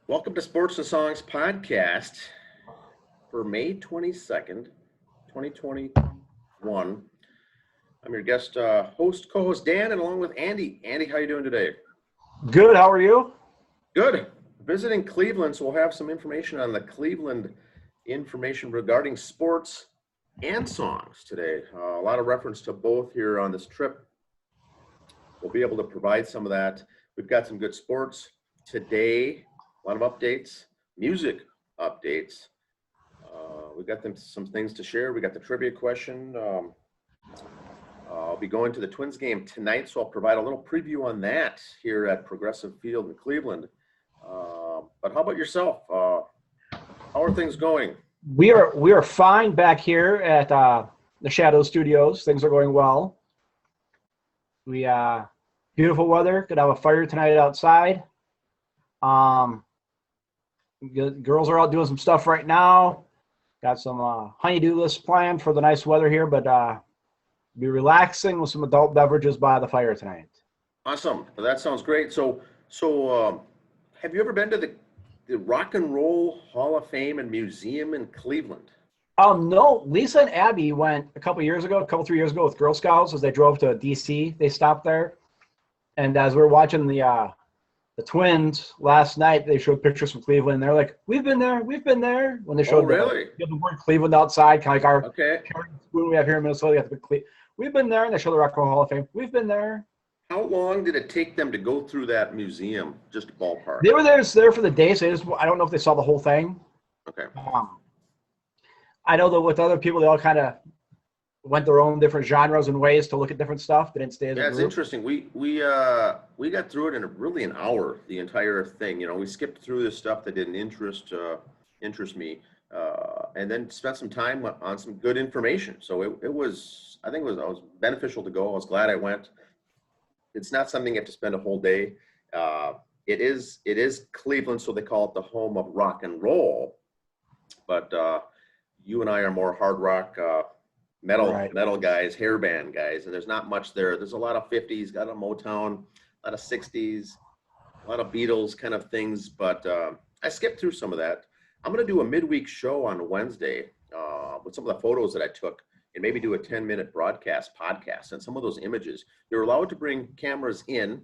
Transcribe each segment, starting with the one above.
Welcome to Sports and Songs podcast for May 22nd, 2021. I'm your guest co-host Dan, and along with Andy. Andy, how you doing today? Good. How are you? Good. Visiting Cleveland, so we'll have some information on the Cleveland information regarding sports and songs today. A lot of reference to both here on this trip. We'll be able to provide some of that. We've got some good sports today. A lot of updates, music updates. We've got some things to share. We got the trivia question. I'll be going to the Twins game tonight, so I'll provide a little preview on that here at Progressive Field in Cleveland. But how about yourself? How are things going? We are fine back here at the Shadow Studios. Things are going well. We beautiful weather. Could have a fire tonight outside. Girls are out doing some stuff right now. Got some honey-do lists planned for the nice weather here, but be relaxing with some adult beverages by the fire tonight. Awesome. Well, that sounds great. So have you ever been to the Rock and Roll Hall of Fame and Museum in Cleveland? No. Lisa and Abby went a couple 3 years ago with Girl Scouts as they drove to D.C. They stopped there, and as we were watching the Twins last night, they showed pictures from Cleveland. They're like, "We've been there. When they showed the word Cleveland outside, kind of like our spoon we have here in Minnesota. We've been there, and they show the Rock and Roll Hall of Fame. We've been there. How long did it take them to go through that museum? Just ballpark. They were there for the day, so I don't know if they saw the whole thing. Okay. I know that with other people, they all kind of went their own different genres and ways to look at different stuff. They didn't stay as a group. It's interesting. We got through it in really an hour, the entire thing. You know, we skipped through the stuff that didn't interest me, and then spent some time on some good information. So it was beneficial to go. I was glad I went. It's not something you have to spend a whole day. It is Cleveland, so they call it the home of rock and roll. But you and I are more hard rock. Metal guys, hair band guys, and there's not much there. There's a lot of 50s, got a Motown, a lot of 60s, a lot of Beatles kind of things, but I skipped through some of that. I'm going to do a midweek show on Wednesday with some of the photos that I took and maybe do a 10-minute podcast and some of those images. You're allowed to bring cameras in,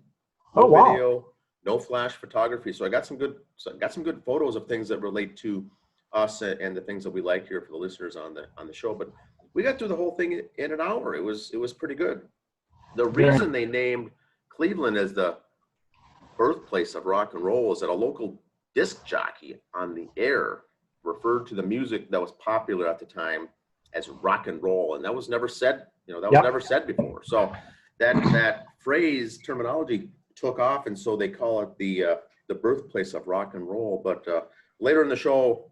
no video, no flash photography. So I got some good photos of things that relate to us and the things that we like here for the listeners on the show. But we got through the whole thing in an hour. It was pretty good. The reason they named Cleveland as the birthplace of rock and roll is that a local disc jockey on the air referred to the music that was popular at the time as rock and roll, and that was never said. Was never said before. So that phrase terminology took off, and so they call it the birthplace of rock and roll. But later in the show,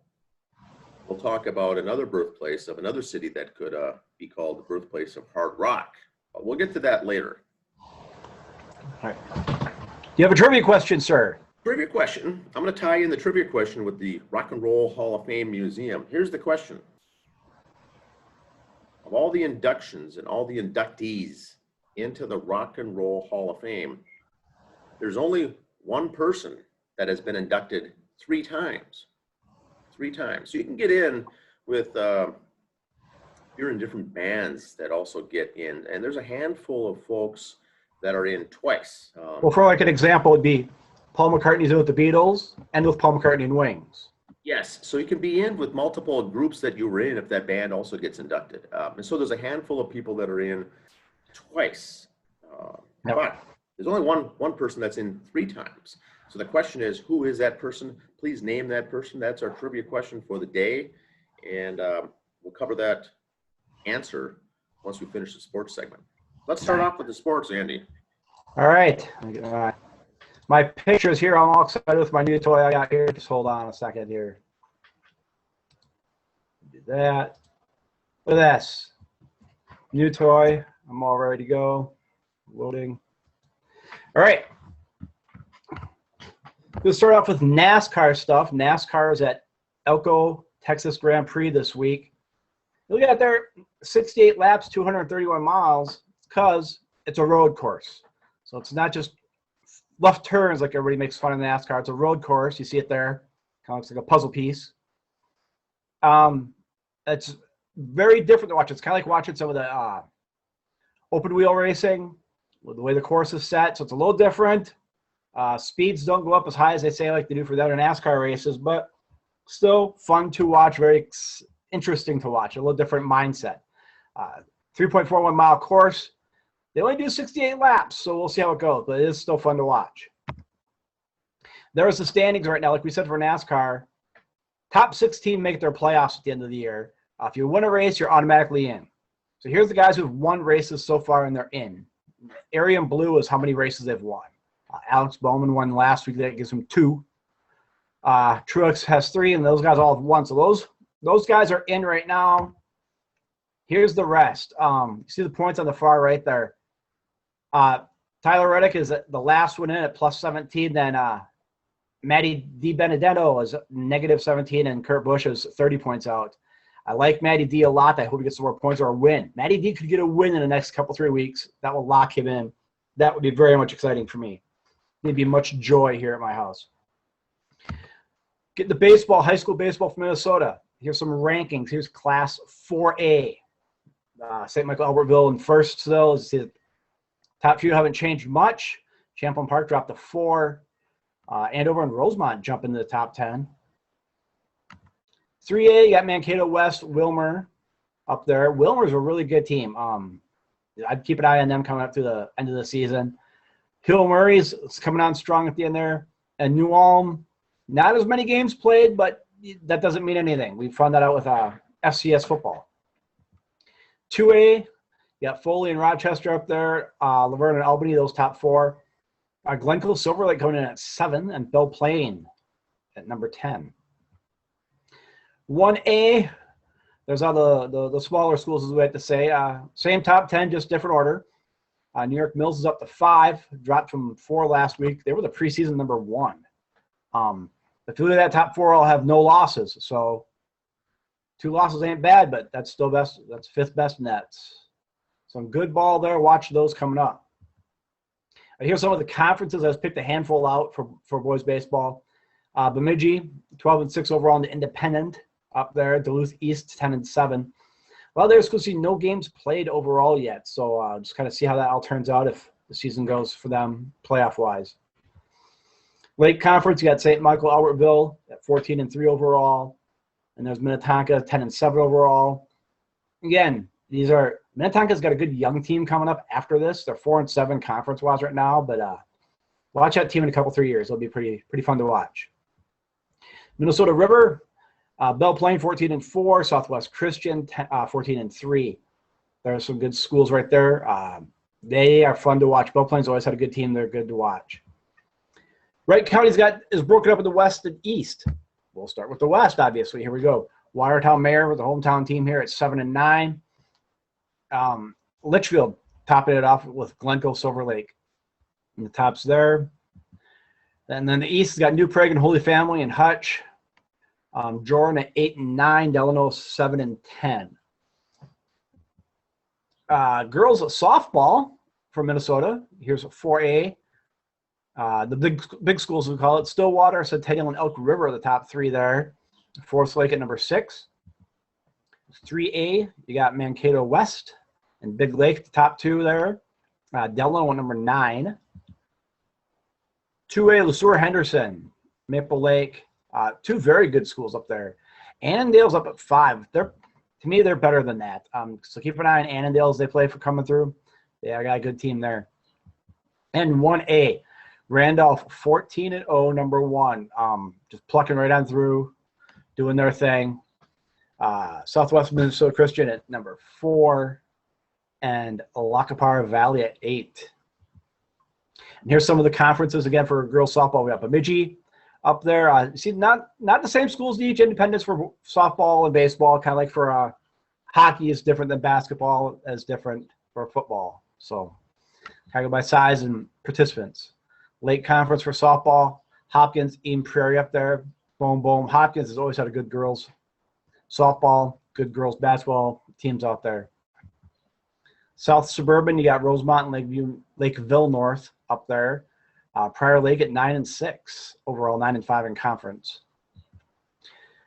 we'll talk about another birthplace of another city that could be called the birthplace of hard rock. But we'll get to that later. All right. You have a trivia question, sir? Trivia question. I'm going to tie in the trivia question with the Rock and Roll Hall of Fame Museum. Here's the question. Of all the inductions and all the inductees into the Rock and Roll Hall of Fame, there's only one person that has been inducted 3 times. 3 times. So you can get in with, you're in different bands that also get in. And there's a handful of folks that are in twice. Well, for like an example, would be Paul McCartney's in with the Beatles and with Paul McCartney and Wings. Yes. So you can be in with multiple groups that you were in if that band also gets inducted. And so there's a handful of people that are in twice. But there's only one person that's in 3 times. So the question is, who is that person? Please name that person. That's our trivia question for the day. And we'll cover that answer once we finish the sports segment. Let's start off with the sports, Andy. All right. My pictures here. I'm all excited with my new toy I got here. Just hold on a second here. Do that. Look at this. New toy. I'm all ready to go. Loading. All right. We'll start off with NASCAR stuff. NASCAR is at Elko, Texas Grand Prix this week. Look at there, 68 laps, 231 miles, because it's a road course. So it's not just left turns like everybody makes fun of NASCAR. It's a road course. You see it there. Kind of looks like a puzzle piece. It's very different to watch. It's kind of like watching some of the open wheel racing with the way the course is set. So it's a little different. Speeds don't go up as high as they say like they do for the other NASCAR races, but still fun to watch, very interesting to watch, a little different mindset. 3.41 mile course. They only do 68 laps, so we'll see how it goes, but it is still fun to watch. There's the standings right now, like we said for NASCAR. Top 16 make their playoffs at the end of the year. If you win a race, you're automatically in. So here's the guys who've won races so far, and they're in. Area in blue is how many races they've won. Alex Bowman won last week. That gives him 2. Truex has 3, and those guys all have 1. So those guys are in right now. Here's the rest. You see the points on the far right there. Tyler Reddick is the last one in at plus 17. Then Matty DiBenedetto is negative 17, and Kurt Busch is 30 points out. I like Matty D a lot. I hope he gets some more points or a win. Matty D could get a win in the next 3 weeks. That will lock him in. That would be very much exciting for me. There'd be much joy here at my house. Get the baseball, high school baseball from Minnesota. Here's some rankings. Here's Class 4A. St. Michael Albertville in first still. You see the top few haven't changed much. Champlain Park dropped to 4. Andover and Rosemont jump into the top 10. 3A, you got Mankato West, Wilmer up there. Wilmer's a really good team. I'd keep an eye on them coming up to the end of the season. Hill Murray's coming on strong at the end there. And New Ulm, not as many games played, but that doesn't mean anything. We found that out with FCS football. 2A, you got Foley and Rochester up there. Laverne and Albany, those top 4. Glencoe Silver Lake coming in at 7, and Belle Plaine at number 10. 1A, there's all the smaller schools, as we like to say. Same top 10, just different order. New York Mills is up to 5, dropped from 4 last week. They were the preseason number 1. The 2 of that top 4 all have no losses, so 2 losses ain't bad, but that's still best. That's 5th best nets. Some good ball there. Watch those coming up. Here's some of the conferences. I just picked a handful out for boys baseball. Bemidji, 12-6 overall in the independent up there. Duluth East, 10-7. Well, there's going to see no games played overall yet, so just kind of see how that all turns out if the season goes for them playoff-wise. Lake Conference, you got St. Michael Albertville at 14-3 overall, and there's Minnetonka, 10-7 overall. Again, Minnetonka's got a good young team coming up after this. They're 4-7 conference-wise right now, but watch that team in a 3 years. It'll be pretty fun to watch. Minnesota River, Belle Plaine 14-4, Southwest Christian 14-3. There's some good schools right there. They are fun to watch. Belle Plaine's always had a good team. They're good to watch. Wright County's is broken up into West and East. We'll start with the West, obviously. Here we go. Watertown Mayor with the hometown team here at 7-9. Litchfield topping it off with Glencoe Silver Lake in the tops there. And then the East has got New Prague and Holy Family and Hutch. Jordan at 8-9, Delano 7-10. Girls softball from Minnesota. Here's a 4A. The big schools we call it. Stillwater, Centennial, and Elk River are the top 3 there. Forest Lake at number 6. 3A, you got Mankato West and Big Lake, the top 2 there. Delano at number 9. 2A, LeSueur Henderson, Maple Lake. 2 very good schools up there. Annandale's up at 5. To me, they're better than that. So keep an eye on Annandale as they play for coming through. Yeah, I got a good team there. And 1A, Randolph 14-0, number 1. Just plucking right on through, doing their thing. Southwest Minnesota Christian at number 4. And Lacapara Valley at 8. And here's some of the conferences again for girls softball. We got Bemidji up there. See, not the same schools each. Independence for softball and baseball, kind of like for hockey is different than basketball, as different for football. So, kind of by size and participants. Lake Conference for softball. Hopkins, Eden Prairie up there. Boom, boom. Hopkins has always had a good girls softball, good girls basketball teams out there. South Suburban, you got Rosemont and Lakeville North up there. Prior Lake at 9-6 overall, 9-5 in conference.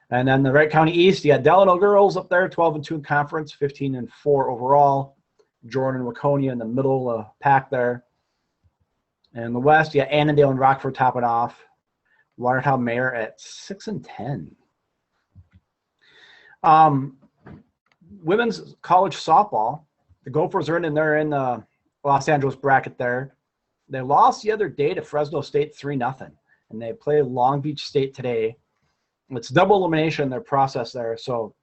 And then the Wright County East, you got Delano girls up there, 12-2 in conference, 15-4 overall. Jordan and Waconia in the middle of the pack there. And the West, you got Annandale and Rockford topping off. Watertown Mayor at 6-10. Women's college softball, the Gophers are in. They're in the Los Angeles bracket there. They lost the other day to Fresno State 3-0, and they play Long Beach State today. It's double elimination in their process there. So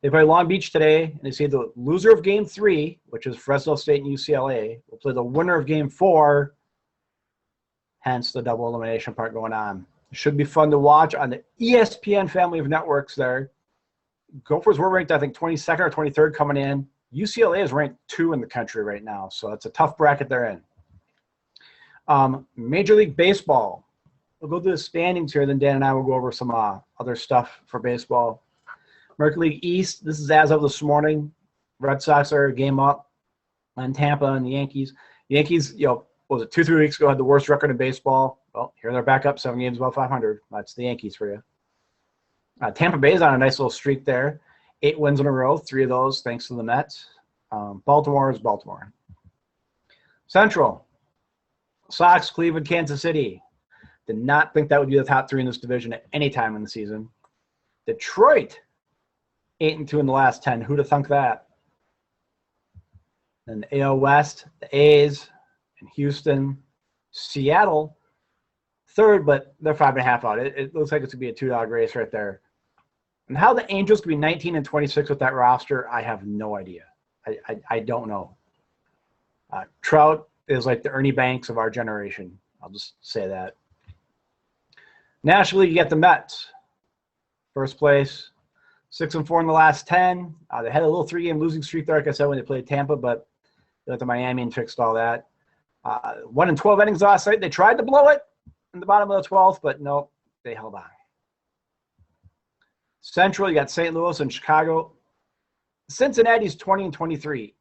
they play Long Beach today, and they see the loser of Game 3, which is Fresno State and UCLA, will play the winner of Game 4, hence the double elimination part going on. It should be fun to watch on the ESPN family of networks there. Gophers were ranked, I think, 22nd or 23rd coming in. UCLA is ranked 2 in the country right now, so it's a tough bracket they're in. Major League Baseball. We'll go through the standings here, then Dan and I will go over some other stuff for baseball. American League East, this is as of this morning. Red Sox are a game up on Tampa and the Yankees. The Yankees, what was it, 2-3 weeks ago, had the worst record in baseball. Well, here they're back up 7 games above 500. That's the Yankees for you. Tampa Bay is on a nice little streak there. 8 wins in a row, 3 of those thanks to the Mets. Baltimore is Baltimore. Central, Sox, Cleveland, Kansas City. Did not think that would be the top 3 in this division at any time in the season. Detroit, 8-2 in the last 10. Who'd have thunk that? And the AL West, the A's and Houston, Seattle, 3rd, but they're 5.5 out. It looks like it's going to be a 2-dog race right there. And how the Angels could be 19-26 with that roster, I have no idea. I don't know. Trout is like the Ernie Banks of our generation. I'll just say that. Nationally, you get the Mets. First place, 6-4 in the last 10. They had a little 3-game losing streak there, like I said, when they played Tampa, but they went to Miami and fixed all that. 1 in 12 innings last night. They tried to blow it in the bottom of the 12th, but no, they held on. Central, you got St. Louis and Chicago. Cincinnati's 20-23.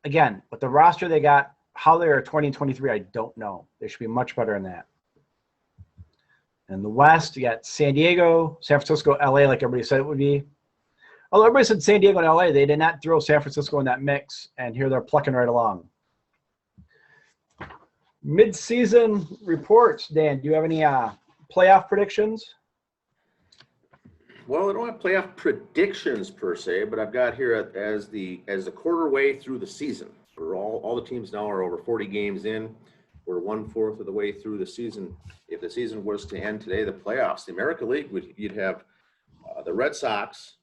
Again, with the roster they got, how they are 20-23, I don't know. They should be much better than that. In the West, you got San Diego, San Francisco, LA, like everybody said it would be. Although everybody said San Diego and LA, they did not throw San Francisco in that mix, and here they're plucking right along. Mid-season reports, Dan. Do you have any playoff predictions? Well, I don't have playoff predictions per se, but I've got here as the quarter way through the season. We're all the teams now are over 40 games in. We're 1/4 of the way through the season. If the season was to end today, the playoffs, the American League, you'd have the Red Sox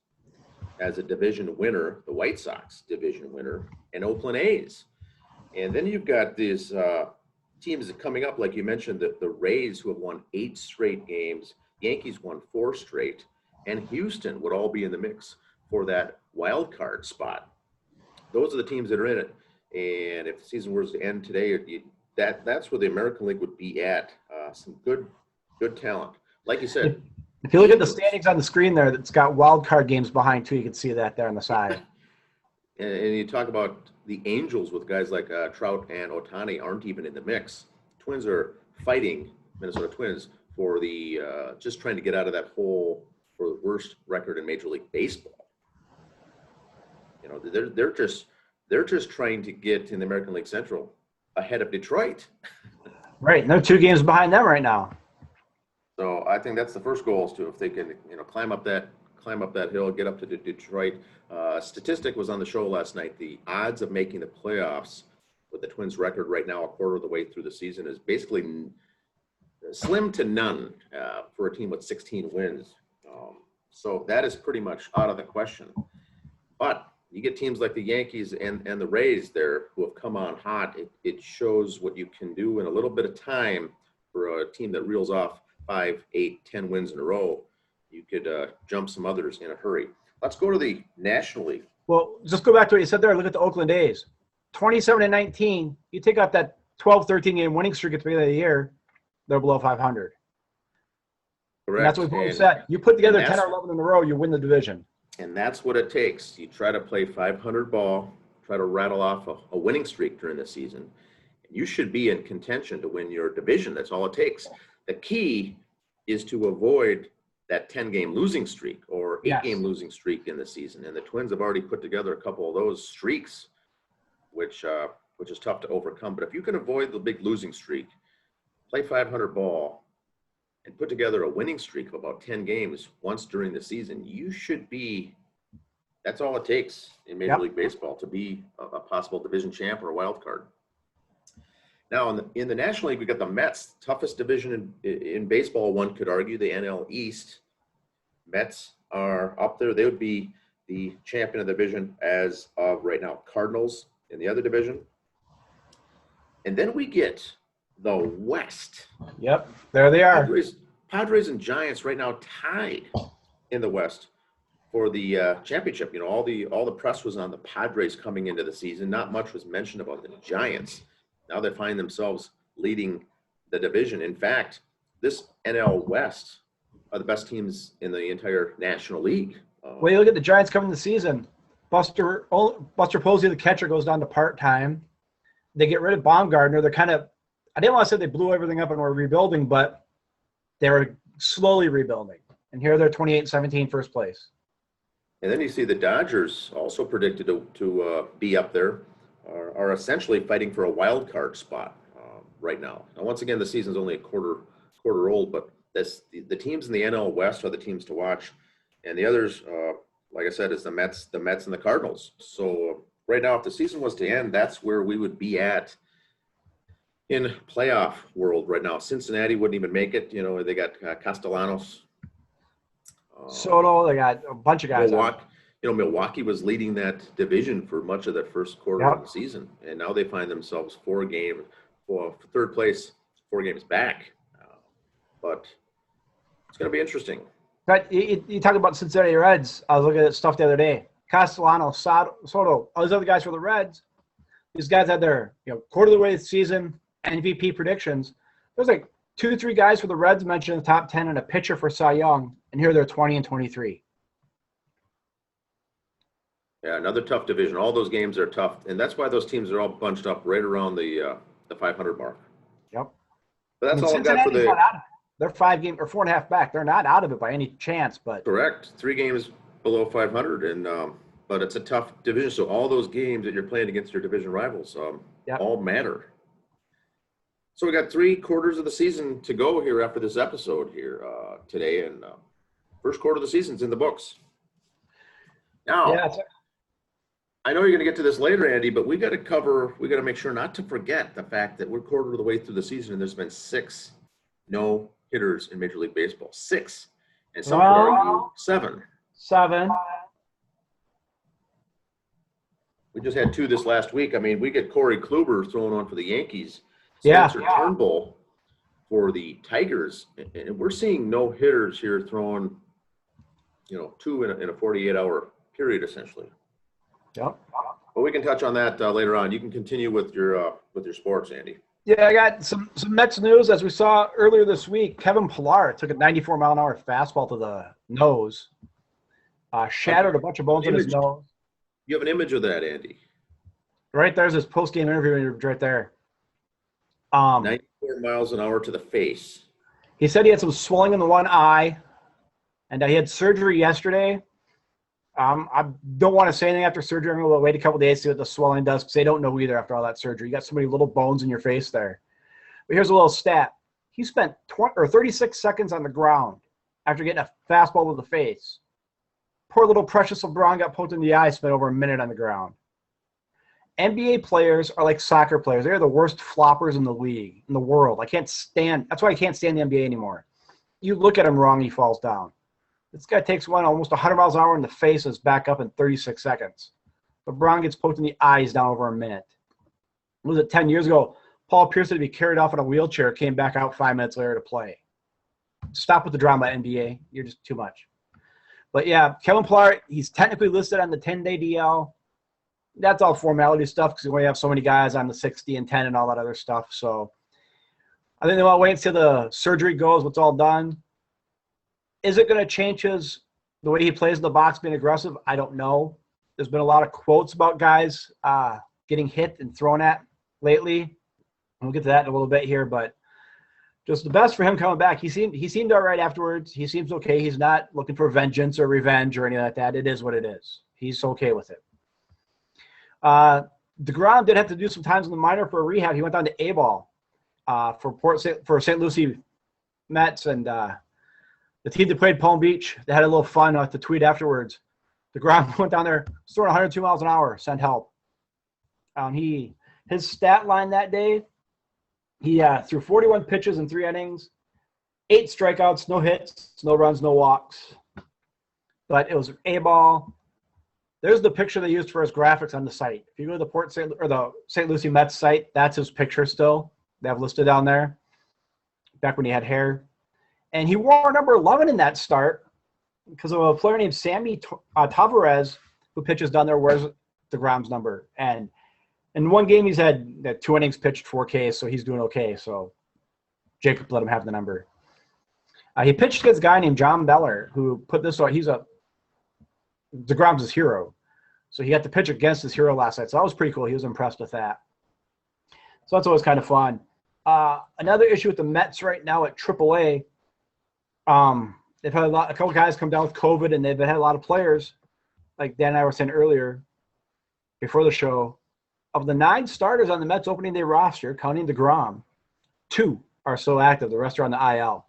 as a division winner, the White Sox division winner, and Oakland A's. And then you've got these teams that coming up, like you mentioned, the Rays, who have won 8 straight games, Yankees won 4 straight, and Houston would all be in the mix for that wild card spot. Those are the teams that are in it. And if the season was to end today, that's where the American League would be at. Some good talent. Like you said. If you look at the standings on the screen there, it's got wild card games behind too. You can see that there on the side. And you talk about the Angels with guys like Trout and Ohtani aren't even in the mix. Twins are fighting, Minnesota Twins, for the just trying to get out of that hole for the worst record in Major League Baseball. They're just trying to get in the American League Central ahead of Detroit. Right, and they're 2 games behind them right now. So I think that's the first goal is to, if they can, climb up that hill, get up to Detroit. Statistic was on the show last night. The odds of making the playoffs with the Twins record right now, a quarter of the way through the season, is basically slim to none for a team with 16 wins. So that is pretty much out of the question. But you get teams like the Yankees and the Rays there who have come on hot. It shows what you can do in a little bit of time for a team that reels off 5, 8, 10 wins in a row. You could jump some others in a hurry. Let's go to the National League. Well, just go back to what you said there. Look at the Oakland A's. 27-19. You take out that 12, 13-game winning streak at the beginning of the year, they're below 500. Correct. And that's what we've always said. You put together 10 or 11 in a row, you win the division. And that's what it takes. You try to play 500 ball, try to rattle off a winning streak during the season. You should be in contention to win your division. That's all it takes. The key is to avoid that 10-game losing streak or 8-game losing streak in the season. And the Twins have already put together a couple of those streaks, which is tough to overcome. But if you can avoid the big losing streak, play 500 ball, and put together a winning streak of about 10 games once during the season, you should be – that's all it takes in Major League Baseball to be a possible division champ or a wild card. Now, in the National League, we've got the Mets, toughest division in baseball, one could argue, the NL East. Mets are up there. They would be the champion of the division as of right now. Cardinals in the other division. And then we get the West. Yep, there they are. Padres and Giants right now tied in the West for the championship. You know, all the press was on the Padres coming into the season. Not much was mentioned about the Giants. Now they find themselves leading the division. In fact, this NL West are the best teams in the entire National League. Well, you look at the Giants coming the season. Buster Posey, the catcher, goes down to part-time. They get rid of Baumgartner. They're kind of – I didn't want to say they blew everything up and were rebuilding, but they were slowly rebuilding. And here they're 28-17 first place. And then you see the Dodgers also predicted to be up there. Are essentially fighting for a wild card spot right now. Now, once again, the season's only a quarter old, but the teams in the NL West are the teams to watch, and the others, like I said, is the Mets, and the Cardinals. So right now, if the season was to end, that's where we would be at in playoff world right now. Cincinnati wouldn't even make it. You know, they got Castellanos, Soto. They got a bunch of guys. Milwaukee was leading that division for much of the first quarter of the season, and now they find themselves third place, 4 games back. But it's going to be interesting. But you talk about Cincinnati Reds. I was looking at stuff the other day. Castellanos, Soto, all those other guys for the Reds. These guys had their quarter of the way of the season MVP predictions. There's like 2 or 3 guys for the Reds mentioned in the top 10 and a pitcher for Cy Young, and here they're 20-23. Yeah, another tough division. All those games are tough, and that's why those teams are all bunched up right around the 500 mark. Yep. But that's all I've got for the. They're 5 games or 4.5 back. They're not out of it by any chance, but correct. 3 games below 500, and but it's a tough division. So all those games that you're playing against your division rivals all matter. So we got 3 quarters of the season to go here after this episode here today, and first quarter of the season's in the books. Now. I know you're going to get to this later, Andy, but we got to make sure not to forget the fact that we're quarter of the way through the season and there's been 6 no-hitters in Major League Baseball. 6. And some could argue 7. 7. We just had 2 this last week. I mean, we get Corey Kluber throwing on for the Yankees. Yeah. Spencer Turnbull for the Tigers. And we're seeing no-hitters here throwing, 2 in a 48-hour period, essentially. Yep. But we can touch on that later on. You can continue with your sports, Andy. Yeah, I got some Mets news. As we saw earlier this week, Kevin Pillar took a 94-mile-an-hour fastball to the nose, shattered a bunch of bones in his nose. You have an image of that, Andy. Right there's his post-game interview right there. 94 miles an hour to the face. He said he had some swelling in the one eye, and he had surgery yesterday. I don't want to say anything after surgery. I'm going to wait a couple days to see what the swelling does because they don't know either after all that surgery. You got so many little bones in your face there. But here's a little stat. He spent 36 seconds on the ground after getting a fastball to the face. Poor little Precious LeBron got poked in the eye, spent over a minute on the ground. NBA players are like soccer players. They're the worst floppers in the league, in the world. That's why I can't stand the NBA anymore. You look at him wrong, he falls down. This guy takes one almost 100 miles an hour in the face and is back up in 36 seconds. LeBron gets poked in the eyes down over a minute. Was it 10 years ago? Paul Pierce had to be carried off in a wheelchair, came back out 5 minutes later to play. Stop with the drama, NBA. You're just too much. But, yeah, Kevin Pillar, he's technically listed on the 10-day DL. That's all formality stuff because we only have so many guys on the 60 and 10 and all that other stuff. So I think they want to wait until the surgery goes, what's all done. Is it going to change the way he plays in the box, being aggressive? I don't know. There's been a lot of quotes about guys getting hit and thrown at lately. We'll get to that in a little bit here, but just the best for him coming back. He seemed all right afterwards. He seems okay. He's not looking for vengeance or revenge or anything like that. It is what it is. He's okay with it. DeGrom did have to do some times in the minor for a rehab. He went down to A-ball for St. Lucie Mets, and the team that played Palm Beach, they had a little fun with the tweet afterwards. DeGrom went down there, throwing 102 miles an hour, sent help. His stat line that day, he threw 41 pitches in 3 innings, 8 strikeouts, no hits, no runs, no walks. But it was A-ball. There's the picture they used for his graphics on the site. If you go to the St. Lucie Mets site, that's his picture still. They have listed down there, back when he had hair. And he wore number 11 in that start because of a player named Sammy Tavares, who pitches down there, wears DeGrom's number. And in one game, he's had 2 innings pitched, 4 Ks, so he's doing okay. So Jacob let him have the number. He pitched against a guy named John Beller, who put this on. DeGrom's his hero. So he got to pitch against his hero last night. So that was pretty cool. He was impressed with that. So that's always kind of fun. Another issue with the Mets right now at AAA, they've had a couple guys come down with COVID, and they've had a lot of players, like Dan and I were saying earlier before the show. Of the 9 starters on the Mets opening day roster, counting DeGrom, 2 are still active. The rest are on the IL.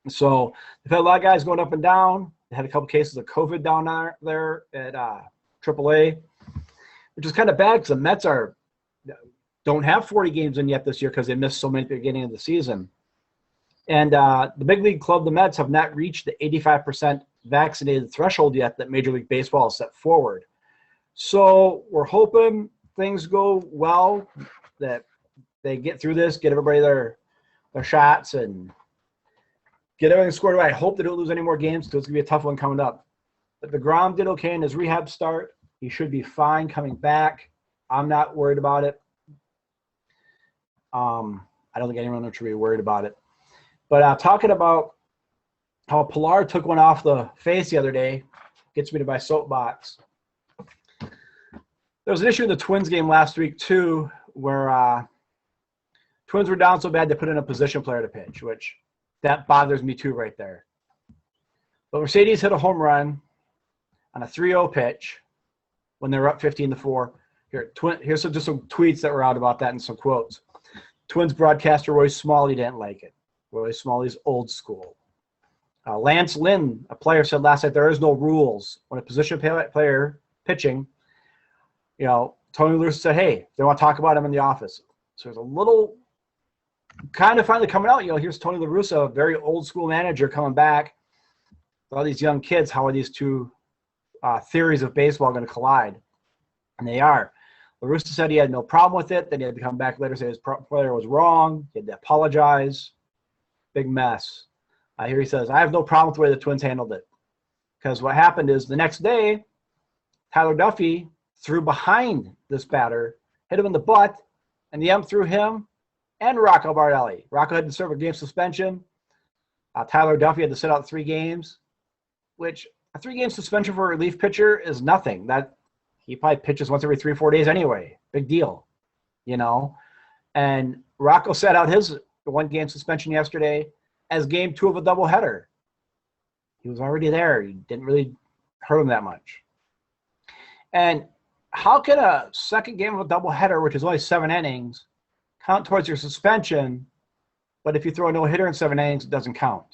So they've had a lot of guys going up and down. They had a couple cases of COVID down there at AAA, which is kind of bad because the Mets don't have 40 games in yet this year because they missed so many at the beginning of the season. And the big league club, the Mets, have not reached the 85% vaccinated threshold yet that Major League Baseball has set forward. So we're hoping things go well, that they get through this, get everybody their shots, and get everything squared away. I hope they don't lose any more games because it's going to be a tough one coming up. But DeGrom did okay in his rehab start. He should be fine coming back. I'm not worried about it. I don't think anyone should be worried about it. But talking about how Pilar took one off the face the other day gets me to my soapbox. There was an issue in the Twins game last week, too, where Twins were down so bad they put in a position player to pitch, which that bothers me, too, right there. But Mercedes hit a home run on a 3-0 pitch when they were up 15-4. Here's just some tweets that were out about that and some quotes. Twins broadcaster Roy Smalley didn't like it. Roy Smalley's old school. Lance Lynn, a player, said last night there is no rules. When a position player pitching, Tony Lewis said, hey, they want to talk about him in the office. So there's a little kind of finally coming out. Here's Tony La Russa, a very old school manager, coming back. With all these young kids, how are these two theories of baseball going to collide? And they are. La Russa said he had no problem with it. Then he had to come back later and say his player was wrong. He had to apologize. Big mess. Here he says, I have no problem with the way the Twins handled it. Because what happened is the next day, Tyler Duffy threw behind this batter, hit him in the butt, and the ump threw him and Rocco Bardelli. Rocco had to serve a game suspension. Tyler Duffy had to sit out 3 games, which a 3-game suspension for a relief pitcher is nothing. That he probably pitches once every 3-4 days anyway. Big deal, And Rocco sat out his 1-game suspension yesterday as game 2 of a doubleheader. He was already there. He didn't really hurt him that much. And how can a second game of a doubleheader, which is only 7 innings, count towards your suspension, but if you throw a no-hitter in 7 innings, it doesn't count?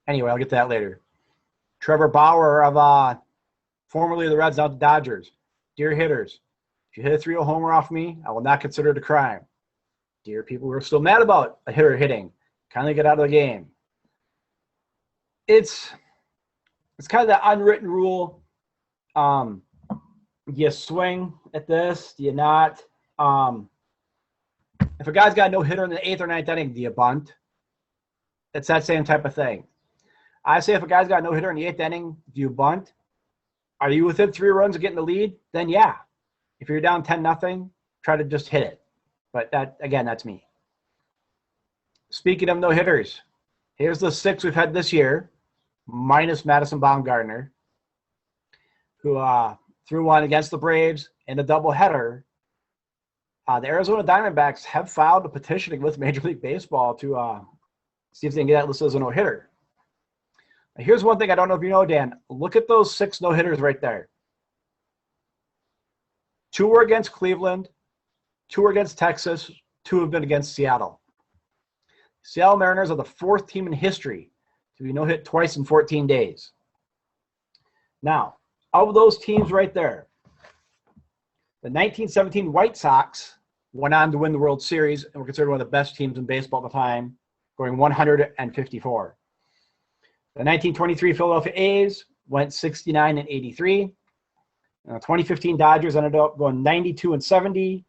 Anyway, I'll get to that later. Trevor Bauer of formerly the Reds, now the Dodgers. Dear hitters, if you hit a 3-0 homer off me, I will not consider it a crime. Dear people who are still mad about a hitter hitting, kindly get out of the game. It's kind of that unwritten rule. Do you swing at this? Do you not? If a guy's got no hitter in the 8th or 9th inning, do you bunt? It's that same type of thing. I say if a guy's got no hitter in the 8th inning, do you bunt? Are you within 3 runs of getting the lead? Then yeah. If you're down 10-0, try to just hit it. But that's me. Speaking of no hitters, here's the 6 we've had this year, minus Madison Baumgartner, who threw one against the Braves in a doubleheader The Arizona Diamondbacks have filed a petition with Major League Baseball to see if they can get that listed as a no-hitter. Now, here's one thing I don't know if you know, Dan. Look at those 6 no-hitters right there. 2 were against Cleveland, 2 were against Texas, 2 have been against Seattle. Seattle Mariners are the 4th team in history to be no-hit twice in 14 days. Now, of those teams right there, the 1917 White Sox went on to win the World Series and were considered one of the best teams in baseball at the time, going 154. The 1923 Philadelphia A's went 69-83. And the 2015 Dodgers ended up going 92-70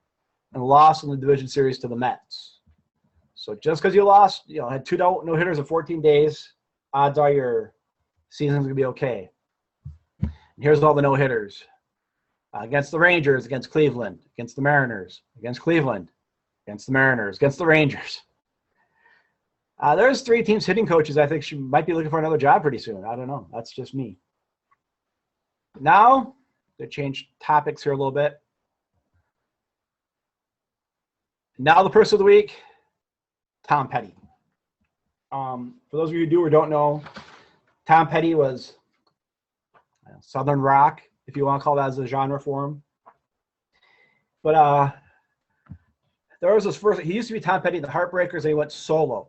and lost in the division series to the Mets. So just because you lost, had 2 no-hitters in 14 days, odds are your season's going to be okay. And here's all the no-hitters. Against the Rangers, against Cleveland, against the Mariners, against Cleveland, against the Mariners, against the Rangers. There's 3 teams hitting coaches I think she might be looking for another job pretty soon. I don't know. That's just me. Now, to change topics here a little bit. Now the person of the week, Tom Petty. For those of you who do or don't know, Tom Petty was Southern rock, if you want to call that as a genre for him. But there was this first, he used to be Tom Petty and the Heartbreakers, and he went solo.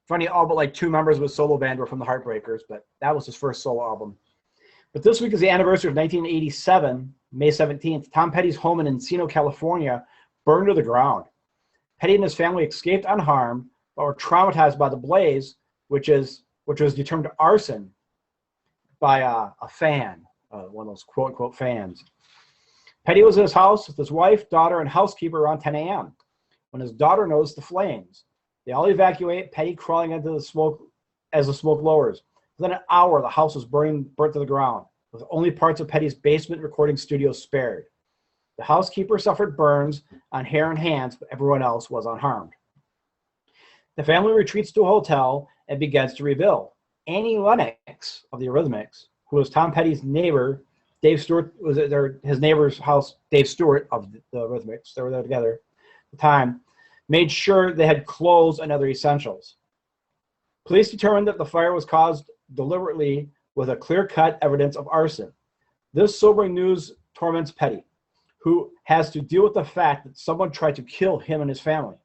Funny, all but like 2 members of his solo band were from the Heartbreakers, but that was his first solo album. But this week is the anniversary of 1987, May 17th. Tom Petty's home in Encino, California, burned to the ground. Petty and his family escaped unharmed, but were traumatized by the blaze, which was determined arson by a fan, one of those quote-unquote fans. Petty was in his house with his wife, daughter, and housekeeper around 10 a.m. when his daughter noticed the flames. They all evacuate, Petty crawling into the smoke as the smoke lowers. Within an hour, the house was burnt to the ground, with only parts of Petty's basement recording studio spared. The housekeeper suffered burns on hair and hands, but everyone else was unharmed. The family retreats to a hotel and begins to rebuild. Annie Lennox of the Eurythmics, who was Tom Petty's neighbor, Dave Stewart, was at his neighbor's house, Dave Stewart of the Eurythmics, they were there together at the time, made sure they had clothes and other essentials. Police determined that the fire was caused deliberately with a clear-cut evidence of arson. This sobering news torments Petty, who has to deal with the fact that someone tried to kill him and his family.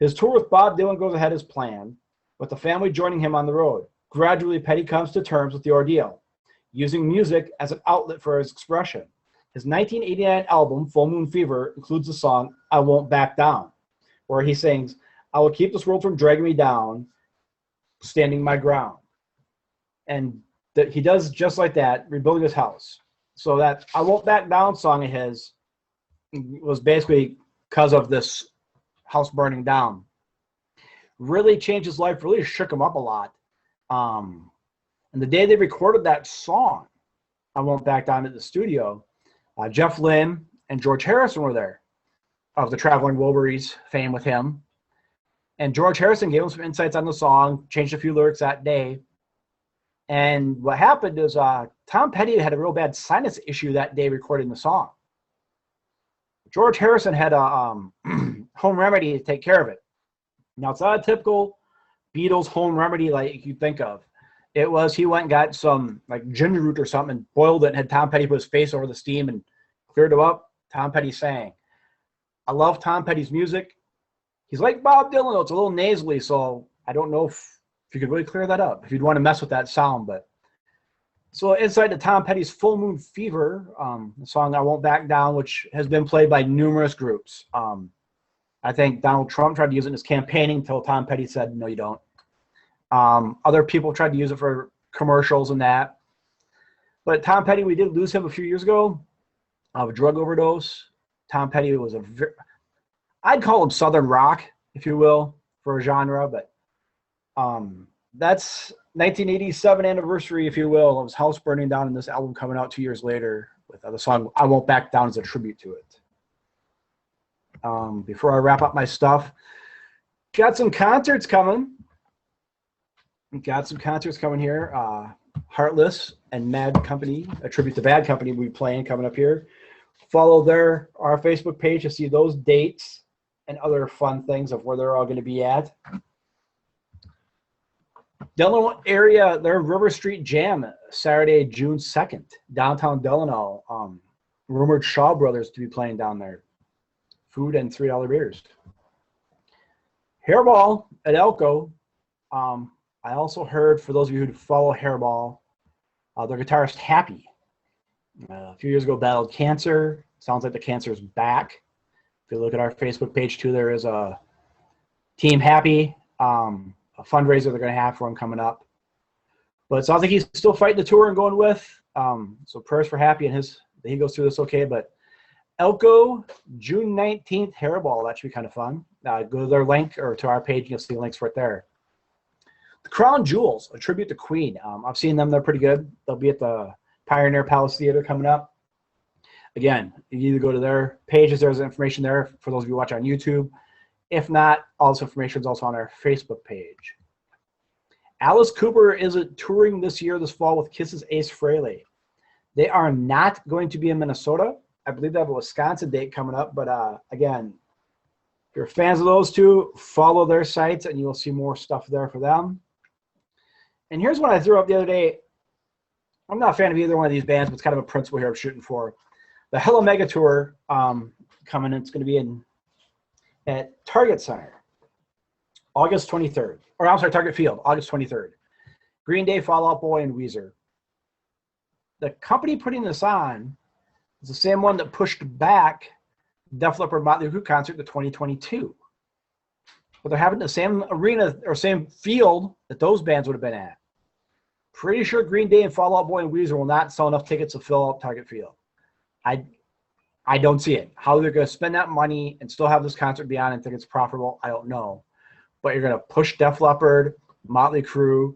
His tour with Bob Dylan goes ahead as planned, with the family joining him on the road. Gradually, Petty comes to terms with the ordeal, using music as an outlet for his expression. His 1989 album, Full Moon Fever, includes the song I Won't Back Down, where he sings, I will keep this world from dragging me down, standing my ground. And that he does just like that, rebuilding his house. So that I Won't Back Down song of his was basically because of this house burning down. Really changed his life, really shook him up a lot. And the day they recorded that song, I Won't Back Down at the studio, Jeff Lynne and George Harrison were there, of the Traveling Wilburys fame with him. And George Harrison gave him some insights on the song, changed a few lyrics that day. And what happened is Tom Petty had a real bad sinus issue that day recording the song. George Harrison had a home remedy to take care of it. Now, it's not a typical Beatles home remedy like you think of. It was he went and got some like ginger root or something and boiled it and had Tom Petty put his face over the steam and cleared it up. Tom Petty sang. I love Tom Petty's music. He's like Bob Dylan, though. It's a little nasally, so I don't know if you could really clear that up, if you'd want to mess with that sound. But so inside to Tom Petty's Full Moon Fever, the song I Won't Back Down, which has been played by numerous groups. I think Donald Trump tried to use it in his campaigning until Tom Petty said, no, you don't. Other people tried to use it for commercials and that. But Tom Petty, we did lose him a few years ago of a drug overdose. Tom Petty was I'd call him Southern rock, if you will, for a genre, but that's 1987 anniversary, if you will, of his house burning down and this album coming out 2 years later with the song I Won't Back Down as a tribute to it. Before I wrap up my stuff, got some concerts coming. Here. Heartless and Mad Company, a tribute to Bad Company, we'll be playing coming up here. Follow our Facebook page to see those dates and other fun things of where they're all going to be at. Delano area, their River Street Jam, Saturday, June 2nd, downtown Delano. Rumored Shaw Brothers to be playing down there. Food and $3 beers. Hairball at Elko. I also heard, for those of you who follow Hairball, their guitarist Happy. A few years ago battled cancer. Sounds like the cancer is back. If you look at our Facebook page too, there is a Team Happy, a fundraiser they're going to have for him coming up. But it sounds like he's still fighting the tour and going with. So prayers for Happy and he goes through this okay. But Elko, June 19th, Hairball. That should be kind of fun. Go to their link or to our page. You'll see the links right there. The Crown Jewels, a tribute to Queen. I've seen them. They're pretty good. They'll be at the Pioneer Palace Theater coming up. Again, you either go to their pages. There's information there for those of you who watch on YouTube. If not, all this information is also on our Facebook page. Alice Cooper is touring this fall with Kiss's Ace Frehley. They are not going to be in Minnesota. I believe they have a Wisconsin date coming up. But again, if you're fans of those two, follow their sites and you will see more stuff there for them. And here's one I threw up the other day. I'm not a fan of either one of these bands, but it's kind of a principle here I'm shooting for. The Hello Mega Tour coming. It's going to be at Target Center, August 23rd. Or I'm sorry, Target Field, August 23rd. Green Day, Fall Out Boy, and Weezer. The company putting this on is the same one that pushed back Def Leppard Motley Crue concert to 2022. But they're having the same arena or same field that those bands would have been at. Pretty sure Green Day and Fall Out Boy and Weezer will not sell enough tickets to fill out Target Field. I don't see it. How they're going to spend that money and still have this concert be on and think it's profitable, I don't know. But you're going to push Def Leppard, Motley Crue,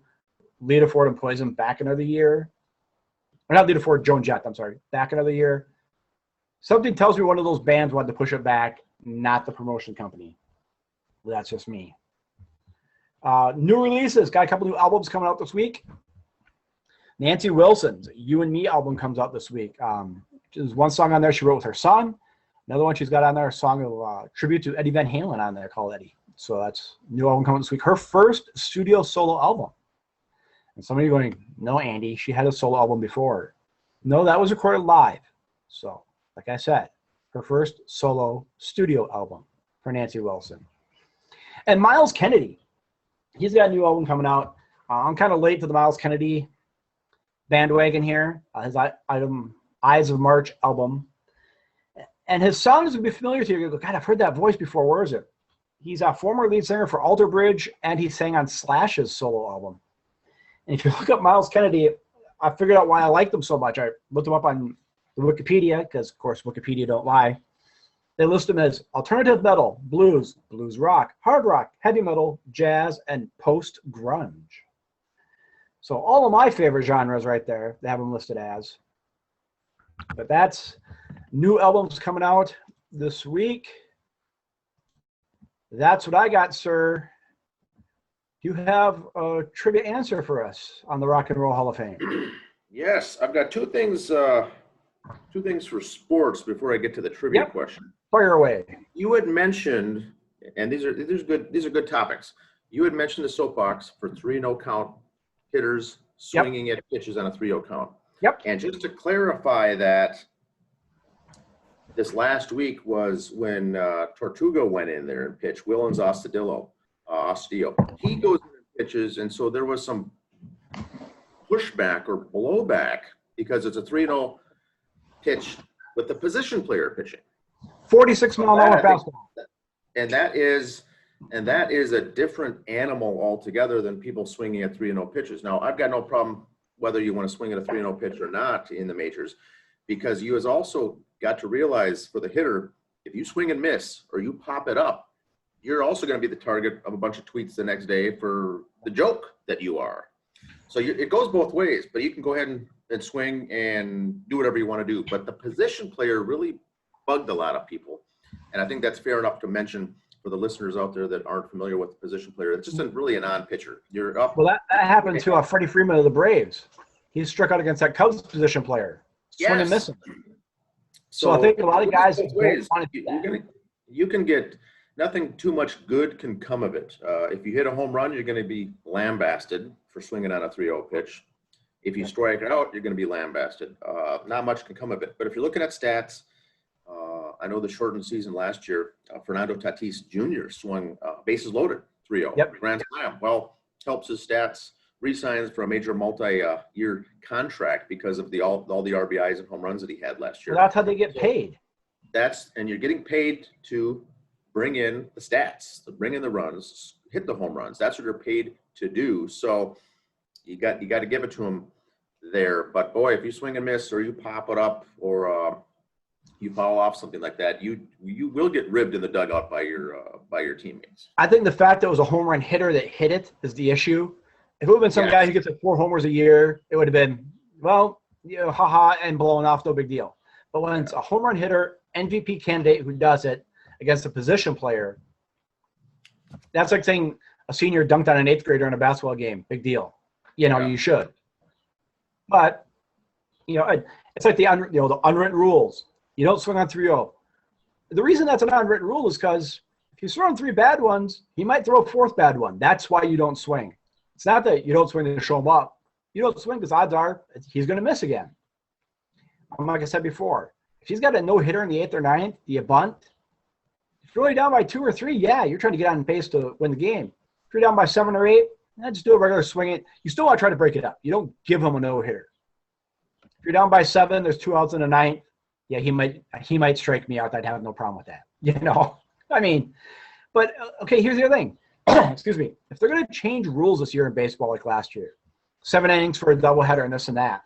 Lita Ford, and Poison back another year. Or not Lita Ford, Joan Jett, I'm sorry. Back another year. Something tells me one of those bands wanted to push it back, not the promotion company. That's just me. New releases. Got a couple new albums coming out this week. Nancy Wilson's You and Me album comes out this week. There's one song on there she wrote with her son. Another one she's got on there, a song of tribute to Eddie Van Halen on there called Eddie. So that's a new album coming this week. Her first studio solo album. And somebody going, no, Andy, she had a solo album before. No, that was recorded live. So, like I said, her first solo studio album for Nancy Wilson. And Miles Kennedy, he's got a new album coming out. I'm kind of late to the Miles Kennedy bandwagon here. His Eyes of March album. And his songs will be familiar to you. You go, God, I've heard that voice before. Where is it? He's a former lead singer for Alter Bridge, and he sang on Slash's solo album. And if you look up Miles Kennedy, I figured out why I liked them so much. I looked him up on the Wikipedia, because, of course, Wikipedia don't lie. They list him as alternative metal, blues, blues rock, hard rock, heavy metal, jazz, and post-grunge. So all of my favorite genres right there, they have them listed as. But that's new albums coming out this week. That's what I got, sir. You have a trivia answer for us on the Rock and Roll Hall of Fame. Yes, I've got two things for sports before I get to the trivia question. Fire away. You had mentioned, and these are good topics. You had mentioned the soapbox for 3-0 count hitters swinging at pitches on a 3-0 count. Yep. And just to clarify that, this last week was when Tortuga went in there and pitched. Willens Astudillo. He goes in and pitches, and so there was some pushback or blowback because it's a 3-0 pitch with the position player pitching. 46-mile-an-hour fastball. And that is a different animal altogether than people swinging at 3-0 pitches. Now, I've got no problem whether you want to swing at a 3-0 pitch or not in the majors, because you has also got to realize for the hitter, if you swing and miss or you pop it up, you're also going to be the target of a bunch of tweets the next day for the joke that you are. So it goes both ways, but you can go ahead and swing and do whatever you want to do. But the position player really bugged a lot of people. And I think that's fair enough to mention for the listeners out there that aren't familiar with the position player. It's just really a non-pitcher. You're up. Well, that happened to Freddie Freeman of the Braves. He struck out against that Cubs position player. Swing and missing. So I think a lot of guys both don't ways. want to do that. You can get nothing too much good can come of it. If you hit a home run, you're going to be lambasted for swinging on a 3-0 pitch. If you strike it out, you're going to be lambasted. Not much can come of it. But if you're looking at stats, I know the shortened season last year, Fernando Tatis Jr. swung bases loaded 3-0, Yep. grand slam. Well, helps his stats. Resigns for a major multi-year contract because of all the RBIs and home runs that he had last year. Well, that's how they get paid. And you're getting paid to bring in the stats, to bring in the runs, hit the home runs. That's what you're paid to do. So you got to give it to him there. But boy, if you swing and miss, or you pop it up, or you foul off something like that, you will get ribbed in the dugout by your teammates. I think the fact that it was a home run hitter that hit it is the issue. If it would have been some guy who gets like 4 homers a year, it would have been, well, haha, and blowing off, no big deal. But when it's a home run hitter, MVP candidate who does it against a position player, that's like saying a senior dunked on an 8th grader in a basketball game. Big deal. You should. But, it's like the unwritten rules. You don't swing on 3-0. The reason that's an unwritten rule is because if you throw in 3 bad ones, he might throw a 4th bad one. That's why you don't swing. It's not that you don't swing to show him up. You don't swing because odds are he's going to miss again. Like I said before, if he's got a no-hitter in the 8th or 9th, do you bunt? If you're only down by 2 or 3, you're trying to get on pace to win the game. If you're down by 7 or 8, just do a regular swing it. You still want to try to break it up. You don't give him a no-hitter. If you're down by 7, there's 2 outs in the 9th, he might strike me out. I'd have no problem with that. But okay, here's the other thing. Excuse me. If they're going to change rules this year in baseball like last year, 7 innings for a doubleheader and this and that,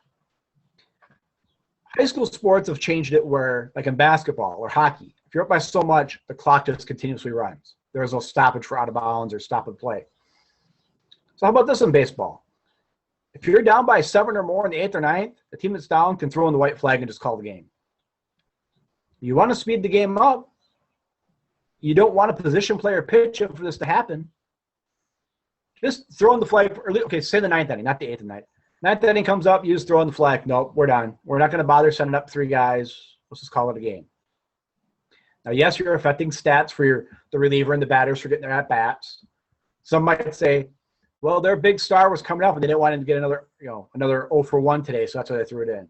high school sports have changed it where, like in basketball or hockey, if you're up by so much, the clock just continuously runs. There's no stoppage for out of bounds or stop and play. So how about this in baseball? If you're down by 7 or more in the 8th or 9th, the team that's down can throw in the white flag and just call the game. You want to speed the game up. You don't want a position player pitch for this to happen. Just throw in the flag. Say the 9th inning, not the 8th and 9th. 9th inning comes up, you just throw in the flag. Nope, we're done. We're not going to bother sending up 3 guys. Let's just call it a game. Now, yes, you're affecting stats for the reliever and the batters for getting their at-bats. Some might say, well, their big star was coming up and they didn't want him to get another 0 for 1 today, so that's why they threw it in.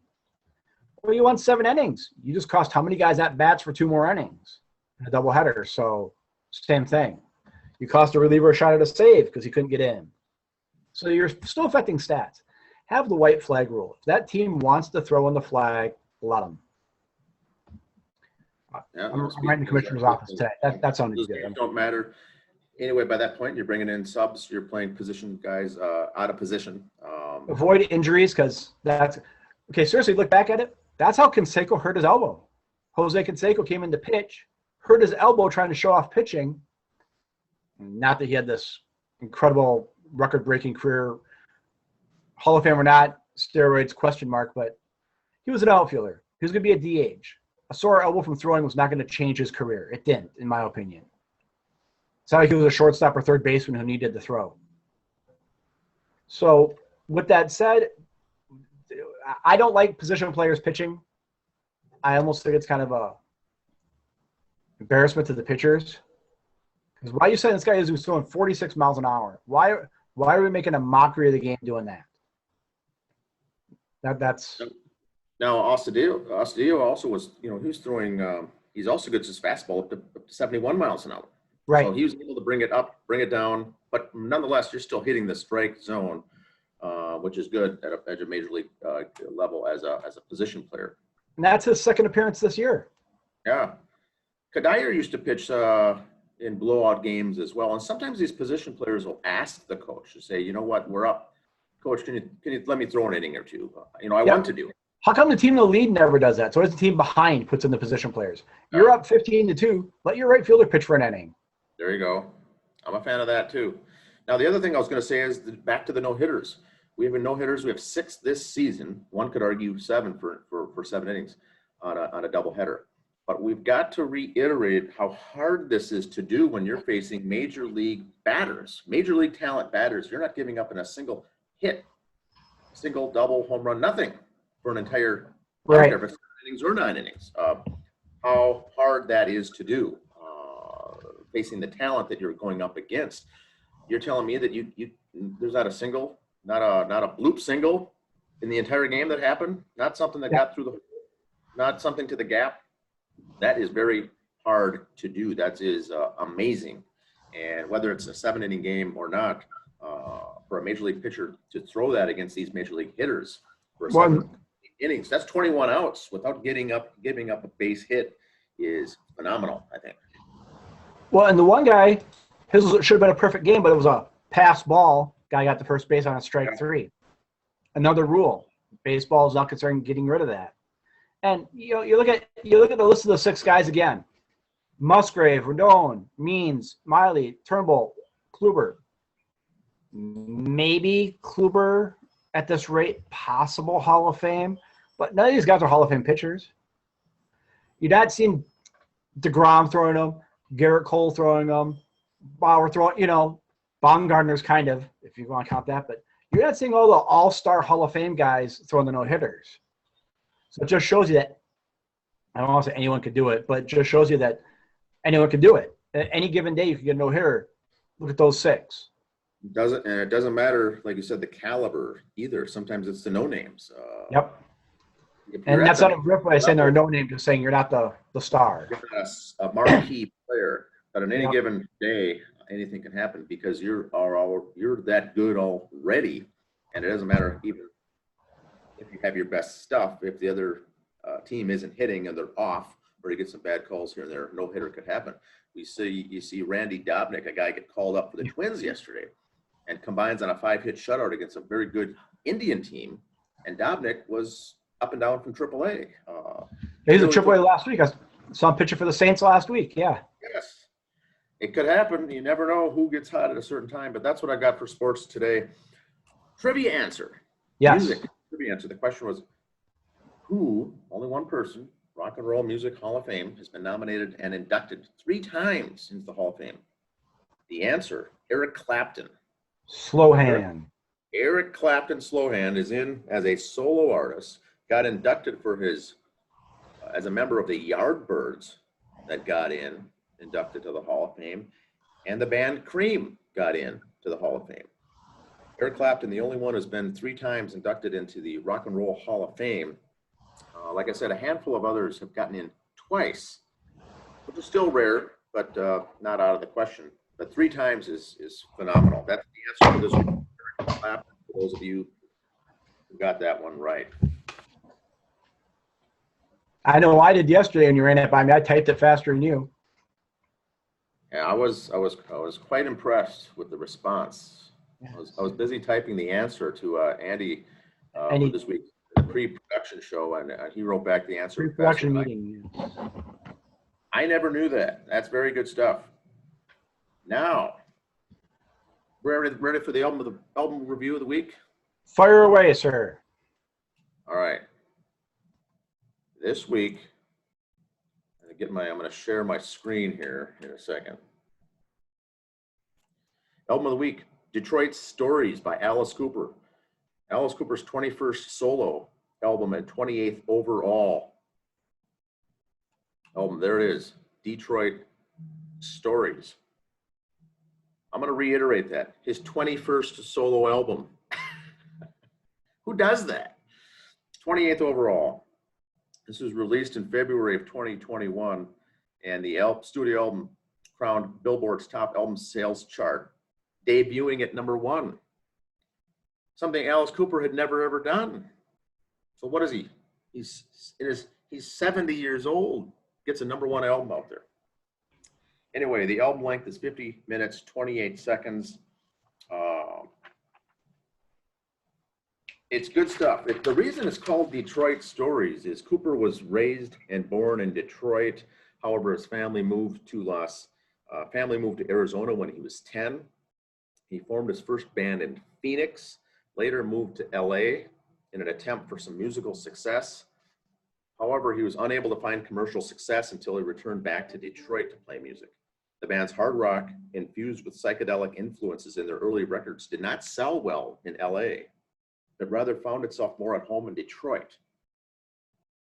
Well, you won 7 innings. You just cost how many guys at-bats for 2 more innings in a doubleheader? So same thing. You cost a reliever a shot at a save because he couldn't get in. So you're still affecting stats. Have the white flag rule. If that team wants to throw in the flag, let them. I'm writing the commissioner's office today. That sounded good. Don't matter. Anyway, by that point, you're bringing in subs. You're playing position guys out of position. Avoid injuries because that's – okay, seriously, look back at it. That's how Canseco hurt his elbow. Jose Canseco came in to pitch, hurt his elbow trying to show off pitching. Not that he had this incredible record-breaking career, Hall of Fame or not, steroids, question mark, but he was an outfielder. He was going to be a DH. A sore elbow from throwing was not going to change his career. It didn't, in my opinion. It's not like he was a shortstop or third baseman who needed to throw. So with that said, I don't like position players pitching. I almost think it's kind of a embarrassment to the pitchers. Because why are you saying this guy is throwing 46 miles an hour? Why are we making a mockery of the game doing that? That's now Astudillo also was, he's throwing. He's also good as his fastball up to 71 miles an hour. right. So he was able to bring it up, bring it down, but nonetheless, you're still hitting the strike zone, which is good at a major league level as a position player. And that's his second appearance this year. Yeah, Kadire used to pitch in blowout games as well, and sometimes these position players will ask the coach to say, "You know what, we're up, coach. Can you let me throw an inning or two? I want to do it." How come the team in the lead never does that? So it's the team behind puts in the position players. You're up 15-2. Let your right fielder pitch for an inning. There you go. I'm a fan of that too. Now the other thing I was going to say is back to the no hitters. We have no hitters. We have 6 this season. One could argue 7 for 7 innings on a doubleheader. But we've got to reiterate how hard this is to do when you're facing major league batters, major league talent batters. You're not giving up in a single hit, single, double, home run, nothing for an entire Right. innings or 9 innings. How hard that is to do, facing the talent that you're going up against. You're telling me that there's not a single, not a bloop single in the entire game that happened, not something that got through not something to the gap. That is very hard to do. That is amazing. And whether it's a 7-inning game or not, for a major league pitcher to throw that against these major league hitters for a 7 innings, that's 21 outs without giving up a base hit is phenomenal, I think. Well, and the one guy, his should have been a perfect game, but it was a pass ball. Guy got the first base on a strike 3. Another rule: baseball is not concerned getting rid of that. And you look at the list of the 6 guys again: Musgrave, Rodon, Means, Miley, Turnbull, Kluber. Maybe Kluber at this rate, possible Hall of Fame, but none of these guys are Hall of Fame pitchers. You're not seeing DeGrom throwing them, Garrett Cole throwing them, Bauer throwing, Baumgartner's kind of, if you want to count that, but you're not seeing all the all-star Hall of Fame guys throwing the no-hitters. So it just shows you that, I don't want to say anyone could do it, but it just shows you that anyone can do it. At any given day, you can get a no-hitter. Look at those 6. It doesn't matter, like you said, the caliber either. Sometimes it's the no-names. Yep. And that's not a rip by saying they're no name, just saying you're not the star. You're not a marquee player, but on any given day, anything can happen because you're that good already, and it doesn't matter even if you have your best stuff. If the other team isn't hitting and they're off, or you get some bad calls here and there, no hitter could happen. You see Randy Dobnak, a guy, get called up for the Twins yesterday, and combines on a 5-hit shutout against a very good Indian team, and Dobnak was up and down from AAA. He was at AAA last week. I saw him pitching for the Saints last week. Yeah. Yes. It could happen. You never know who gets hot at a certain time, but that's what I got for sports today. Trivia answer. Yes. Music. Trivia answer. The question was, only one person, Rock and Roll Music Hall of Fame, has been nominated and inducted 3 times into the Hall of Fame? The answer, Eric Clapton. Slow hand. Eric Clapton Slowhand is in as a solo artist, got inducted for his, as a member of the Yardbirds that got inducted to the Hall of Fame, and the band Cream got in to the Hall of Fame. Eric Clapton, the only one who's been 3 times inducted into the Rock and Roll Hall of Fame. Like I said, a handful of others have gotten in twice, which is still rare, but not out of the question. But 3 times is phenomenal. That's the answer for this week. Eric Clapton, for those of you who got that one right. I know I did yesterday when you ran it by me. I typed it faster than you. Yeah, I was quite impressed with the response. Yes. I was busy typing the answer to Andy this week, the pre-production show, and he wrote back the answer. Pre-production meeting. Yes. I never knew that. That's very good stuff. Now, we're ready for the album review of the week? Fire away, sir. All right. This week, I'm going to share my screen here in a second. Album of the week, Detroit Stories by Alice Cooper. Alice Cooper's 21st solo album and 28th overall album. There it is, Detroit Stories. I'm going to reiterate that. His 21st solo album. Who does that? 28th overall. This was released in February of 2021, and the studio album crowned Billboard's top album sales chart, debuting at #1. Something Alice Cooper had never ever done. So what is he? He's 70 years old. Gets a #1 album out there. Anyway, the album length is 50 minutes, 28 seconds. It's good stuff. The reason it's called Detroit Stories is Cooper was raised and born in Detroit. However, his family moved to Arizona when he was 10. He formed his first band in Phoenix, later moved to LA in an attempt for some musical success. However, he was unable to find commercial success until he returned back to Detroit to play music. The band's hard rock, infused with psychedelic influences in their early records, did not sell well in LA, but rather found itself more at home in Detroit.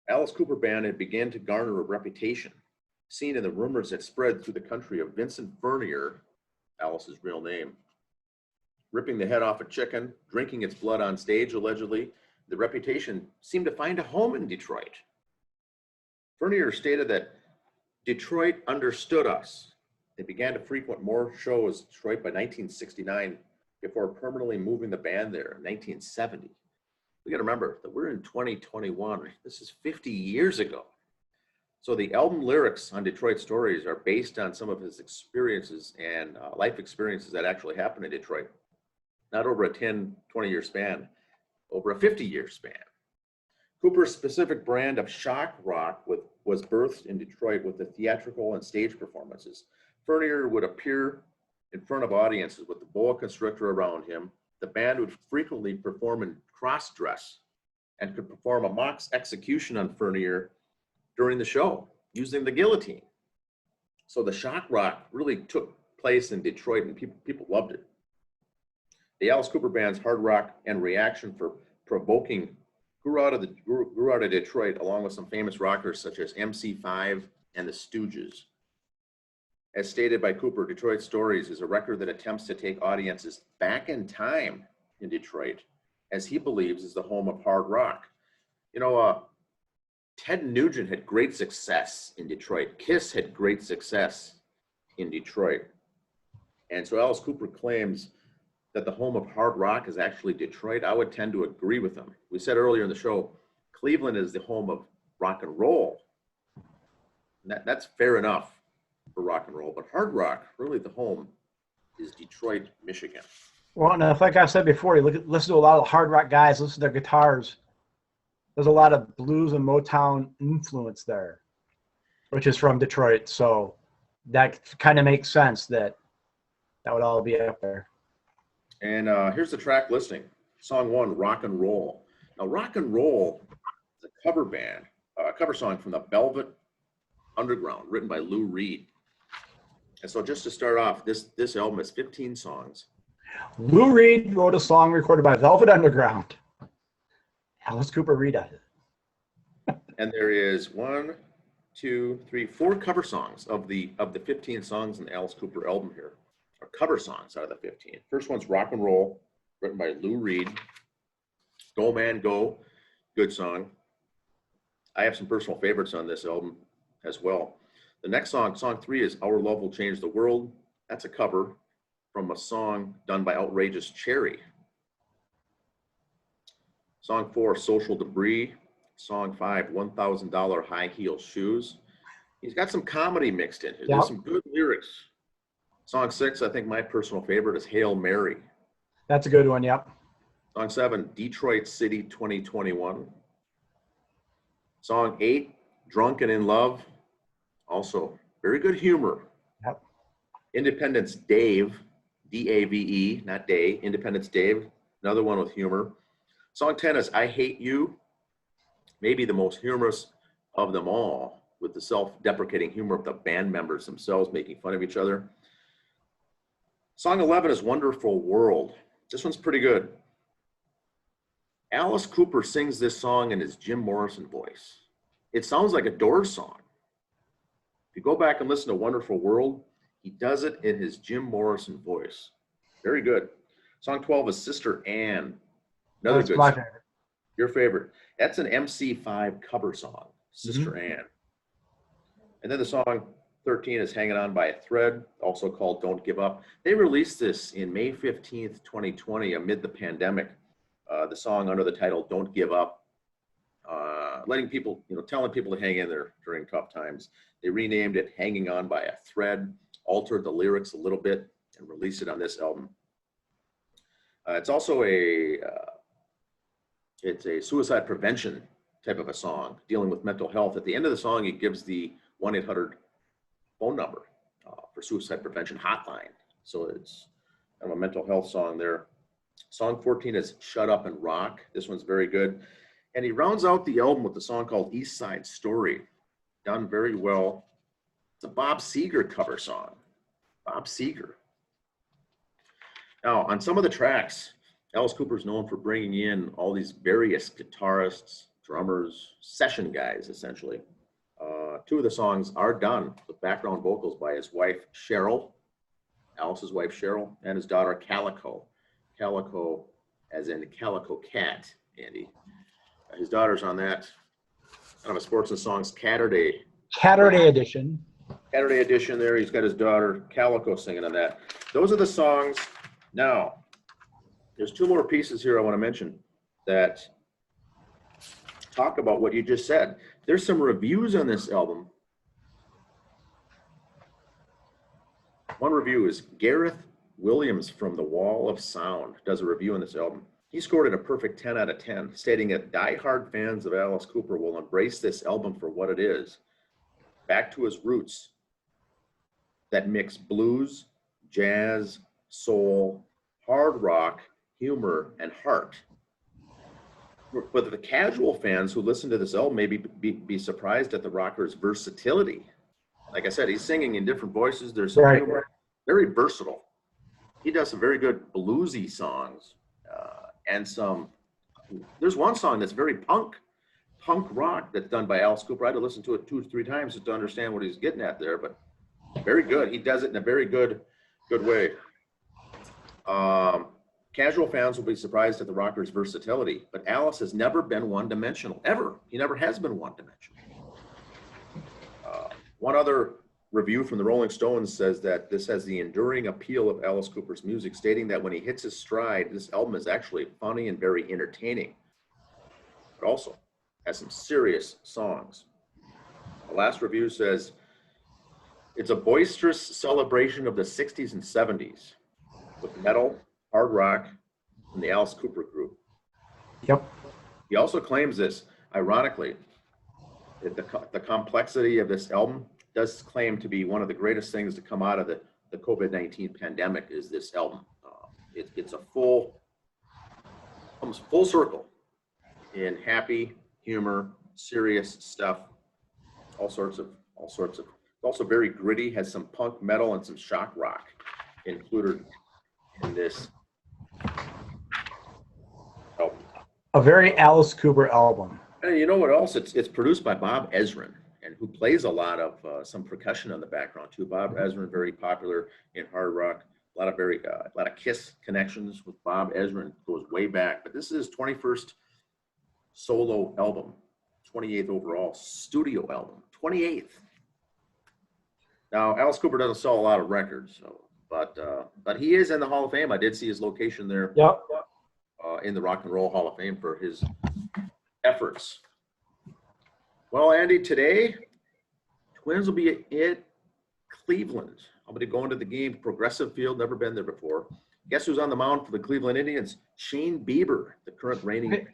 Alice Cooper Band had began to garner a reputation, seen in the rumors that spread through the country of Vincent Furnier, Alice's real name, ripping the head off a chicken, drinking its blood on stage, allegedly. The reputation seemed to find a home in Detroit. Furnier stated that Detroit understood us. They began to frequent more shows in Detroit by 1969 before permanently moving the band there in 1970. We got to remember that we're in 2021. This is 50 years ago. So the album lyrics on Detroit Stories are based on some of his experiences and life experiences that actually happened in Detroit, not over a 10, 20-year span, over a 50-year span. Cooper's specific brand of shock rock was birthed in Detroit with the theatrical and stage performances. Furnier would appear in front of audiences with the boa constrictor around him. The band would frequently perform in cross-dress and could perform a mock execution on Furnier during the show using the guillotine. So the shock rock really took place in Detroit, and people loved it. The Alice Cooper Band's hard rock and reaction for provoking grew out of Detroit, along with some famous rockers such as MC5 and the Stooges. As stated by Cooper, Detroit Stories is a record that attempts to take audiences back in time in Detroit, as he believes is the home of hard rock. You know, Ted Nugent had great success in Detroit. Kiss had great success in Detroit. And so Alice Cooper claims that the home of hard rock is actually Detroit. I would tend to agree with him. We said earlier in the show, Cleveland is the home of rock and roll. That's fair enough for rock and roll, but hard rock, really the home is Detroit, Michigan. Well, and like I said before, you listen to a lot of hard rock guys, listen to their guitars. There's a lot of blues and Motown influence there, which is from Detroit. So that kind of makes sense that would all be up there. And here's the track listing. Song 1, Rock and Roll. Now, Rock and Roll is a cover song from the Velvet Underground, written by Lou Reed. And so just to start off, this album is 15 songs. Lou Reed wrote a song recorded by Velvet Underground. Alice Cooper Reed. And there is 1, 2, 3, 4 cover songs of the 15 songs in the Alice Cooper album here. Or cover songs out of the 15. First one's Rock and Roll, written by Lou Reed. Go Man Go, good song. I have some personal favorites on this album as well. The next song, song 3, is Our Love Will Change the World. That's a cover from a song done by Outrageous Cherry. Song 4, Social Debris. Song 5, $1,000 High Heel Shoes. He's got some comedy mixed in here. Yep. There's some good lyrics. Song 6, I think my personal favorite, is Hail Mary. That's a good one, yep. Song 7, Detroit City 2021. Song 8, Drunk and in Love. Also, very good humor. Yep. Independence Dave, D-A-V-E, not Day, Independence Dave, another one with humor. Song 10 is I Hate You, maybe the most humorous of them all, with the self-deprecating humor of the band members themselves making fun of each other. Song 11 is Wonderful World. This one's pretty good. Alice Cooper sings this song in his Jim Morrison voice. It sounds like a Doors song. If you go back and listen to Wonderful World, he does it in his Jim Morrison voice. Very good. Song 12 is Sister Ann. Another That's good my song. favorite. Your favorite. That's an MC5 cover song, Sister Ann. And then the song 13 is Hanging On by a Thread, also called Don't Give Up. They released this in May 15th, 2020, amid the pandemic. The song under the title Don't Give Up, letting people, telling people to hang in there during tough times. They renamed it Hanging On by a Thread, altered the lyrics a little bit, and released it on this album. It's also it's a suicide prevention type of a song, dealing with mental health. At the end of the song, he gives the 1-800 phone number for suicide prevention hotline. So it's kind of a mental health song there. Song 14 is Shut Up and Rock. This one's very good. And he rounds out the album with a song called East Side Story, done very well. It's a Bob Seger cover song. Bob Seger. Now, on some of the tracks, Alice Cooper is known for bringing in all these various guitarists, drummers, session guys, essentially. Two of the songs are done with background vocals by his wife, Cheryl, Alice's wife, Cheryl, and his daughter, Calico. Calico, as in Calico Cat, Andy. His daughter's on that. Kind of a Sports and Songs Catterday. Catterday edition. Catterday edition there. He's got his daughter, Calico, singing on that. Those are the songs. Now, there's two more pieces here I want to mention that talk about what you just said. There's some reviews on this album. One review is Gareth Williams from The Wall of Sound does a review on this album. He scored it a perfect 10 out of 10, stating that diehard fans of Alice Cooper will embrace this album for what it is. Back to his roots that mix blues, jazz, soul, hard rock, humor, and heart. But the casual fans who listen to this album may be surprised at the rocker's versatility. Like I said, he's singing in different voices. There's some humor, very versatile. He does some very good bluesy songs, and there's one song that's very punk rock that's done by Alice Cooper. I had to listen to it 2 or 3 times just to understand what he's getting at there, but very good. He does it in a very good way. Casual fans will be surprised at the rocker's versatility, but Alice has never been one-dimensional, ever. He never has been one-dimensional. One other review from the Rolling Stones says that this has the enduring appeal of Alice Cooper's music, stating that when he hits his stride, this album is actually funny and very entertaining, but also has some serious songs. The last review says, it's a boisterous celebration of the 60s and 70s with metal, hard rock, from the Alice Cooper group. Yep. He also claims this, ironically, that the complexity of this album does claim to be one of the greatest things to come out of the COVID-19 pandemic is this album. It's a comes full circle in happy, humor, serious stuff, all sorts of. It's also very gritty, has some punk metal and some shock rock included in this album. A very Alice Cooper album. And you know what else? It's produced by Bob Ezrin, and who plays a lot of some percussion on the background too. Bob Ezrin, very popular in hard rock. A lot of Kiss connections with Bob Ezrin, goes way back. But this is his 21st solo album, 28th overall studio album, 28th. Now, Alice Cooper doesn't sell a lot of records, but he is in the Hall of Fame. I did see his location there. Yep. In the Rock and Roll Hall of Fame for his efforts. Well, Andy, today, Twins will be at Cleveland. I'm going to go into the game, Progressive Field, never been there before. Guess who's on the mound for the Cleveland Indians? Shane Bieber, the current reigning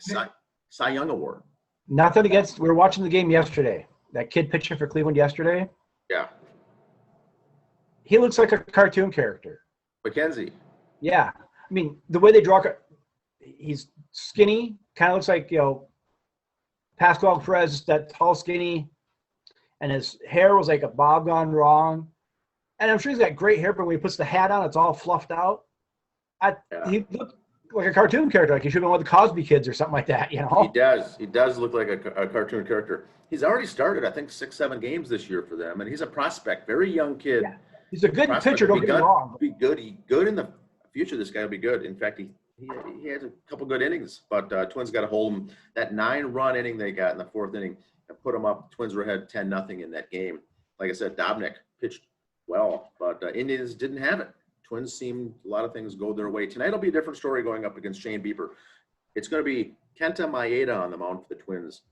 Cy Young Award. Nothing against, we were watching the game yesterday. That kid pitching for Cleveland yesterday. Yeah. He looks like a cartoon character. McKenzie. Yeah. I mean, the way they draw, he's skinny, kind of looks like, Pascal Perez, that tall, skinny, and his hair was like a bob gone wrong. And I'm sure he's got great hair, but when he puts the hat on, it's all fluffed out. He looked like a cartoon character, like he should have been one of the Cosby Kids or something like that, He does. He does look like a cartoon character. He's already started, I think, 6-7 games this year for them, and he's a prospect, very young kid. Yeah. He's a good pitcher, don't get me wrong. Be good. He's good in the future. This guy will be good. In fact, he has a couple good innings, but Twins got to hold him. That 9-run inning they got in the 4th inning and put them up. Twins were ahead 10-0 in that game. Like I said, Dobnik pitched well, but Indians didn't have it. Twins seemed a lot of things go their way. Tonight will be a different story going up against Shane Bieber. It's going to be Kenta Maeda on the mound for the Twins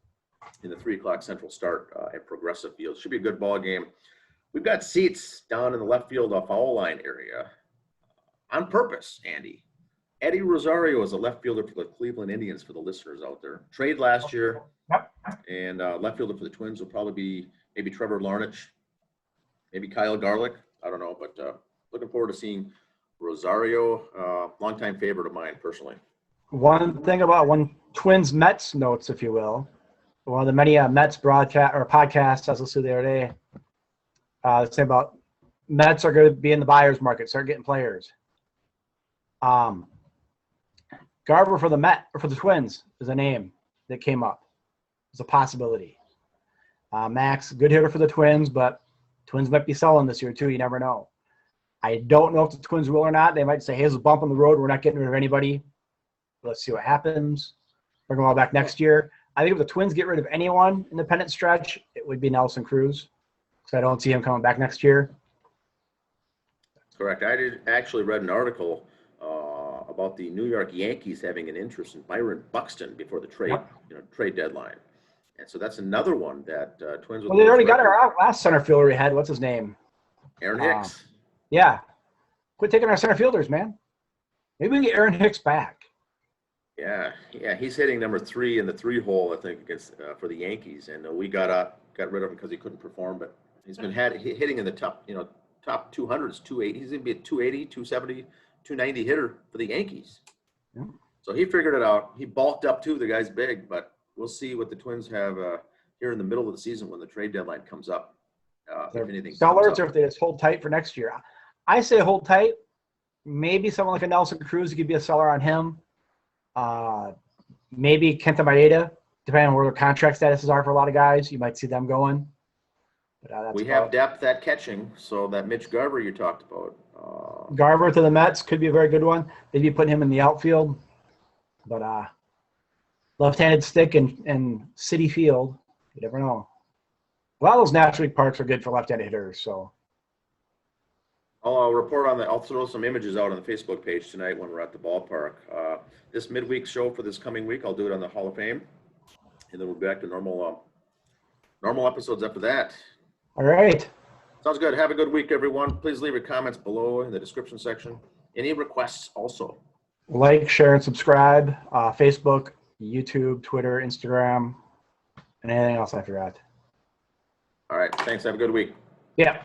in the 3 o'clock Central start at Progressive Field. Should be a good ball game. We've got seats down in the left field foul line area on purpose, Andy. Eddie Rosario is a left fielder for the Cleveland Indians for the listeners out there. Trade last year. Yep. And left fielder for the Twins will probably be maybe Trevor Larnach, maybe Kyle Garlick. I don't know, but looking forward to seeing Rosario, longtime favorite of mine personally. One thing about Twins Mets notes, if you will. One of the many Mets broadcast or podcasts I was listening to the other day. Saying about Mets are going to be in the buyer's market, start getting players. Garver for the Twins is a name that came up. is a possibility. Max, good hitter for the Twins, but Twins might be selling this year too. You never know. I don't know if the Twins will or not. They might say, hey, there's a bump on the road. We're not getting rid of anybody. Let's see what happens. We're going back next year. I think if the Twins get rid of anyone in the pennant stretch, it would be Nelson Cruz. So I don't see him coming back next year. Correct. I did actually read an article about the New York Yankees having an interest in Byron Buxton before the trade deadline. And so that's another one that Twins. Well, they already got our last center fielder we had. What's his name? Aaron Hicks. Yeah. Quit taking our center fielders, man. Maybe we can get Aaron Hicks back. Yeah, he's hitting number 3 in the 3-hole, I think, against for the Yankees, and we got rid of him because he couldn't perform. But he's been hitting in the top 200s, 280. He's gonna be a 280, 270, 290 hitter for the Yankees. Yeah. So he figured it out. He bulked up too. The guy's big, but we'll see what the Twins have here in the middle of the season when the trade deadline comes up. If anything, sellers, or if they just hold tight for next year. I say hold tight. Maybe someone like a Nelson Cruz, you could be a seller on him. Maybe Kenta Maeda, depending on where their contract statuses are for a lot of guys, you might see them going. But, we have depth at catching, so that Mitch Garver you talked about. Garver to the Mets could be a very good one. They'd be putting him in the outfield. But left-handed stick and City Field, you never know. A lot of those National League parks are good for left-handed hitters. So I'll report on that. I'll throw some images out on the Facebook page tonight when we're at the ballpark. This midweek show for this coming week, I'll do it on the Hall of Fame, and then we'll be back to normal episodes after that. All right. Sounds good. Have a good week, everyone. Please leave your comments below in the description section. Any requests also? Like, share, and subscribe. Facebook, YouTube, Twitter, Instagram, and anything else I forgot. All right. Thanks. Have a good week. Yeah.